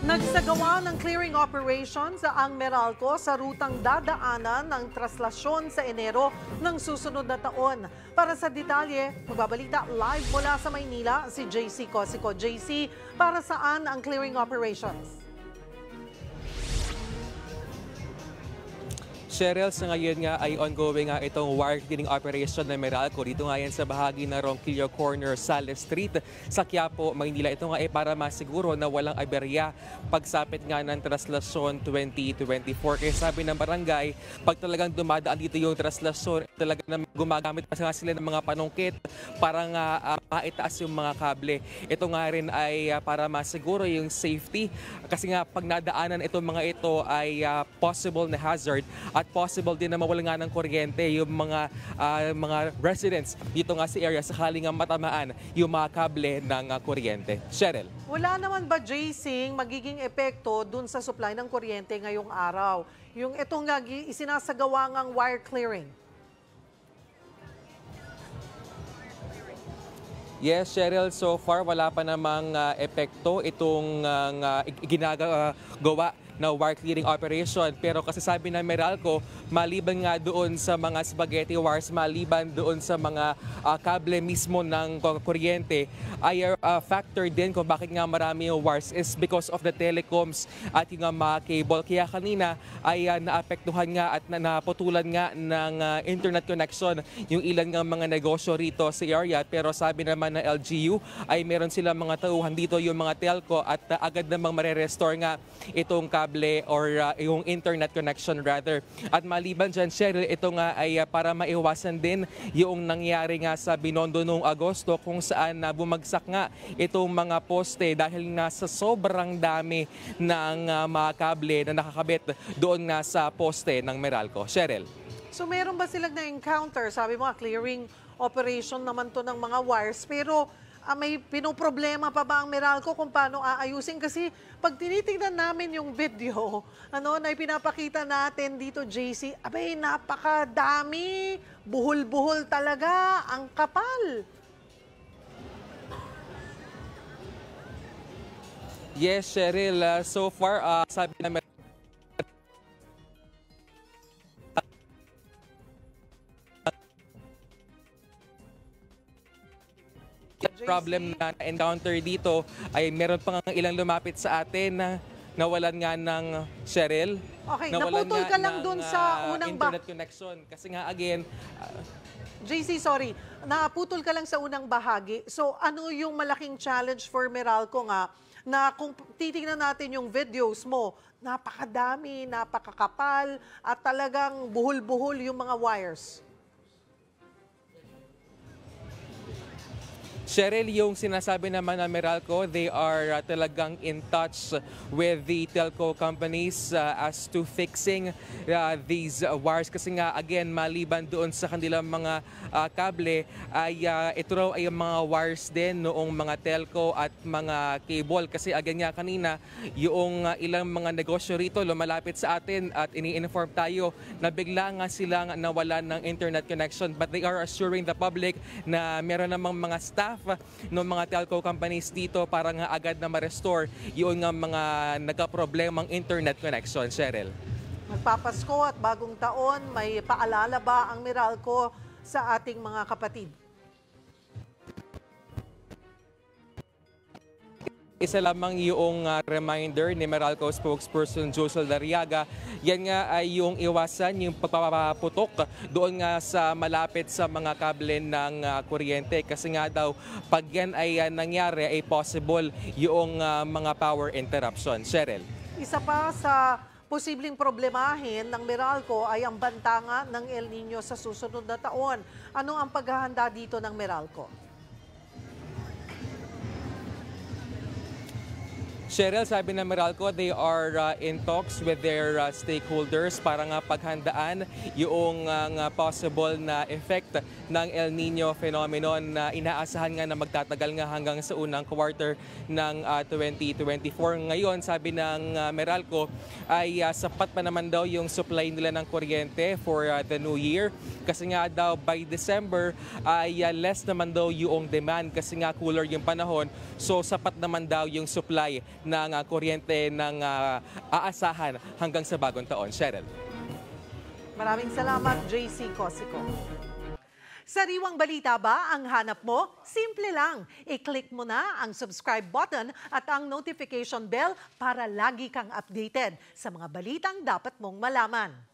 Nagsagawa ng clearing operations ang Meralco sa rutang dadaanan ng traslasyon sa Enero ng susunod na taon. Para sa detalye, magbabalita live mula sa Maynila si JC Cosico. JC, para saan ang clearing operations? Cheryl, sa ngayon nga ay ongoing nga itong wire cleaning operation ng Meralco. Dito nga yan sa bahagi ng Ronquillo Corner, Sales Street sa Quiapo, Maynila. Ito nga ay para masiguro na walang aberya pagsapit nga ng traslasyon 2024. Kaya sabi ng barangay, pag talagang dumadaan dito yung traslasyon, talaga na gumagamit pa sila ng mga panungkit para nga maitaas yung mga kable. Ito nga rin ay para masiguro yung safety. Kasi nga pag nadaanan itong mga ito ay possible na hazard at possible din na mawala nga ng kuryente yung mga residents dito nga sa area sakaling nga matamaan yung mga kable ng kuryente. Cheryl. Wala naman ba, JC, magiging epekto dun sa supply ng kuryente ngayong araw? Yung itong isinasagawa ngang wire clearing? Yes, Cheryl, so far wala pa namang epekto itong ginagawa na wire clearing operation. Pero kasi sabi ng Meralco, maliban nga doon sa mga spaghetti wires, maliban doon sa mga kable mismo ng kuryente, ay factor din kung bakit nga marami yung wires is because of the telecoms at yung mga cable. Kaya kanina ay naapektuhan nga at naputulan nga ng internet connection yung ilan nga mga negosyo rito sa area. Pero sabi naman ng LGU ay meron silang mga tauhan dito yung mga telco at agad namang marerestore nga itong kable or yung internet connection rather. At maliban dyan, Cheryl, ito nga ay para maiwasan din yung nangyari nga sa Binondo noong Agosto kung saan bumagsak nga itong mga poste dahil nga sa sobrang dami ng mga kable na nakakabit doon nga sa poste ng Meralco. Cheryl. So meron ba silang na-encounter? Sabi mo, clearing operation naman to ng mga wires, pero may pinoproblema pa ba ang Meralco kung paano aayusin? Kasi pag tinitingnan namin yung video na pinapakita natin dito, JC, abay, napakadami, buhol-buhol talaga, ang kapal. Yes, Cheryl. So far, sabi na problem na encounter dito ay meron pa nga ilang lumapit sa atin na nawalan nga ng Cheryl. Okay, naputol ka lang dun sa unang internet connection. Kasi nga again, JC, sorry, naputol ka lang sa unang bahagi. So ano yung malaking challenge for Meralco nga na kung titingnan natin yung videos mo, napakadami, napakakapal at talagang buhol-buhol yung mga wires? Cheryl, yung sinasabi naman ng Meralco, they are talagang in touch with the telco companies as to fixing these wires. Kasi nga, again, maliban doon sa kanilang mga kable, ay ito raw ay mga wires din noong mga telco at mga cable. Kasi again nga kanina, yung ilang mga negosyo rito lumalapit sa atin at ini-inform tayo na bigla nga silang nawalan ng internet connection. But they are assuring the public na meron namang mga staff ng mga telco companies dito para nga agad na ma-restore yung nga mga nagka-problemang internet connection. Cheryl. Magpapasko at bagong taon, may paalala ba ang Meralco sa ating mga kapatid? Isa lamang yung reminder ni Meralco spokesperson Josel Dariaga. Yan nga ay yung iwasan yung pagpapaputok doon nga sa malapit sa mga kable ng kuryente. Kasi nga daw pag yan ay nangyari ay possible yung mga power interruption. Cheryl. Isa pa sa posibleng problemahin ng Meralco ay ang bantanga ng El Nino sa susunod na taon. Ano ang paghahanda dito ng Meralco? Cheryl, sabi ng Meralco, they are in talks with their stakeholders para nga paghandaan yung possible na effect ng El Nino phenomenon na inaasahan nga na magtatagal nga hanggang sa unang quarter ng 2024. Ngayon, sabi ng Meralco, ay sapat pa naman daw yung supply nila ng kuryente for the new year. Kasi nga daw by December ay less naman daw yung demand kasi nga cooler yung panahon. So sapat naman daw yung supply ng kuryente ng aasahan hanggang sa bagong taon. Cheryl. Maraming salamat, JC Cosico. Sariwang balita ba ang hanap mo? Simple lang. I-click mo na ang subscribe button at ang notification bell para lagi kang updated sa mga balitang dapat mong malaman.